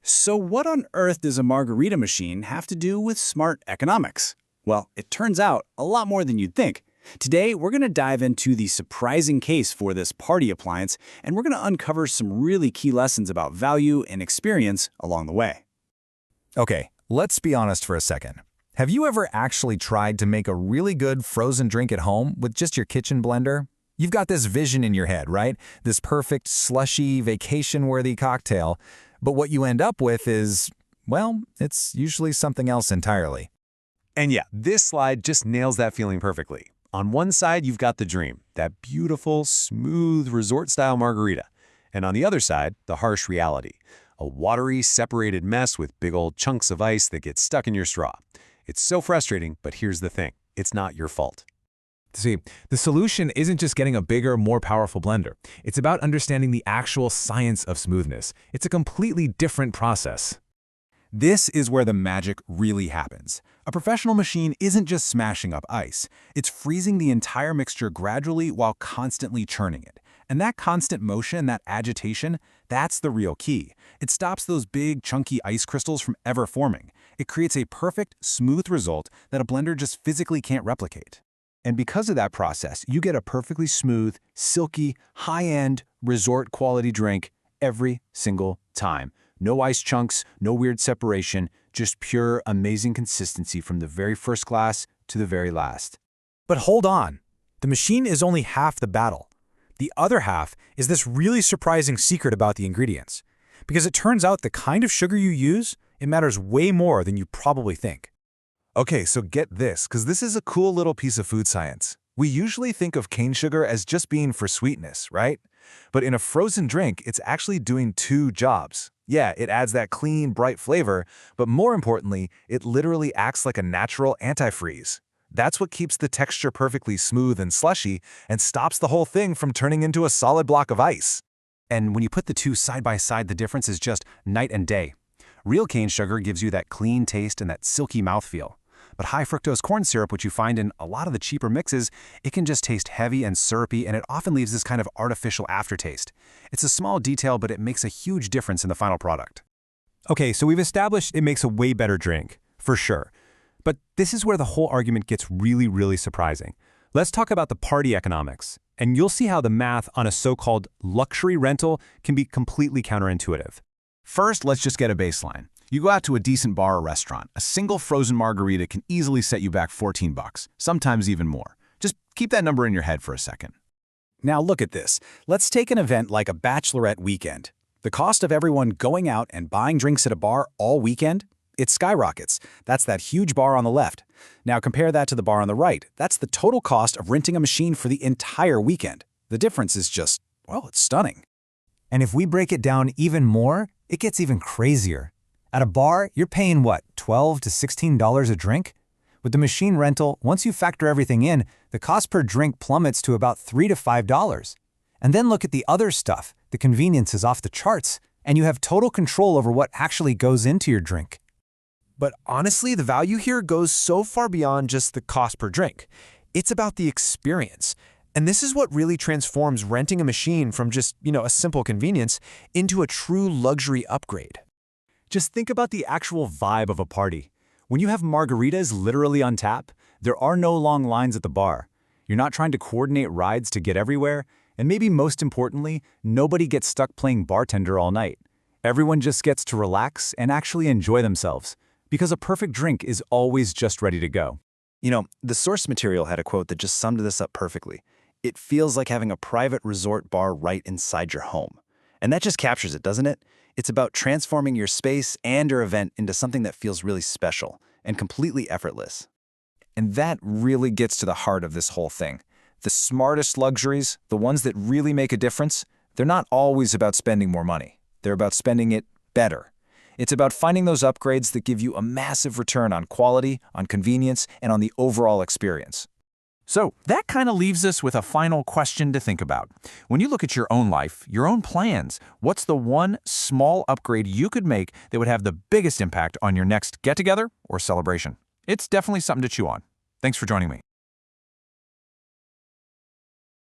So what on earth does a margarita machine have to do with smart economics? Well, it turns out a lot more than you'd think. Today, we're going to dive into the surprising case for this party appliance, and we're going to uncover some really key lessons about value and experience along the way. Okay, let's be honest for a second. Have you ever actually tried to make a really good frozen drink at home with just your kitchen blender? You've got this vision in your head, right? This perfect, slushy, vacation-worthy cocktail. But what you end up with is, well, it's usually something else entirely. And yeah, this slide just nails that feeling perfectly. On one side, you've got the dream, that beautiful, smooth, resort-style margarita. And on the other side, the harsh reality, a watery, separated mess with big old chunks of ice that get stuck in your straw. It's so frustrating, but here's the thing. It's not your fault. See, the solution isn't just getting a bigger, more powerful blender. It's about understanding the actual science of smoothness. It's a completely different process. This is where the magic really happens. A professional machine isn't just smashing up ice. It's freezing the entire mixture gradually while constantly churning it. And that constant motion, that agitation, that's the real key. It stops those big, chunky ice crystals from ever forming. It creates a perfect, smooth result that a blender just physically can't replicate. And because of that process, you get a perfectly smooth, silky, high-end, resort-quality drink every single time. No ice chunks, no weird separation, just pure, amazing consistency from the very first glass to the very last. But hold on. The machine is only half the battle. The other half is this really surprising secret about the ingredients. Because it turns out the kind of sugar you use, it matters way more than you probably think. Okay, so get this, because this is a cool little piece of food science. We usually think of cane sugar as just being for sweetness, right? But in a frozen drink, it's actually doing two jobs. Yeah, it adds that clean, bright flavor, but more importantly, it literally acts like a natural antifreeze. That's what keeps the texture perfectly smooth and slushy and stops the whole thing from turning into a solid block of ice. And when you put the two side by side, the difference is just night and day. Real cane sugar gives you that clean taste and that silky mouthfeel. But high fructose corn syrup, which you find in a lot of the cheaper mixes, it can just taste heavy and syrupy, and it often leaves this kind of artificial aftertaste. It's a small detail, but it makes a huge difference in the final product. Okay, so we've established it makes a way better drink, for sure. But this is where the whole argument gets really, really surprising. Let's talk about the party economics, and you'll see how the math on a so-called luxury rental can be completely counterintuitive. First, let's just get a baseline. You go out to a decent bar or restaurant. A single frozen margarita can easily set you back $14, sometimes even more. Just keep that number in your head for a second. Now look at this. Let's take an event like a bachelorette weekend. The cost of everyone going out and buying drinks at a bar all weekend? It skyrockets. That's that huge bar on the left. Now compare that to the bar on the right. That's the total cost of renting a machine for the entire weekend. The difference is just, well, it's stunning. And if we break it down even more, it gets even crazier. At a bar, you're paying what, $12 to $16 a drink? With the machine rental, once you factor everything in, the cost per drink plummets to about $3 to $5. And then look at the other stuff. The convenience is off the charts, and you have total control over what actually goes into your drink. But honestly, the value here goes so far beyond just the cost per drink. It's about the experience. And this is what really transforms renting a machine from just, a simple convenience into a true luxury upgrade. Just think about the actual vibe of a party. When you have margaritas literally on tap, there are no long lines at the bar. You're not trying to coordinate rides to get everywhere, and maybe most importantly, nobody gets stuck playing bartender all night. Everyone just gets to relax and actually enjoy themselves, because a perfect drink is always just ready to go. The source material had a quote that just summed this up perfectly. It feels like having a private resort bar right inside your home. And that just captures it, doesn't it? It's about transforming your space and your event into something that feels really special and completely effortless. And that really gets to the heart of this whole thing. The smartest luxuries, the ones that really make a difference, they're not always about spending more money. They're about spending it better. It's about finding those upgrades that give you a massive return on quality, on convenience, and on the overall experience. So that kind of leaves us with a final question to think about. When you look at your own life, your own plans, what's the one small upgrade you could make that would have the biggest impact on your next get-together or celebration? It's definitely something to chew on. Thanks for joining me.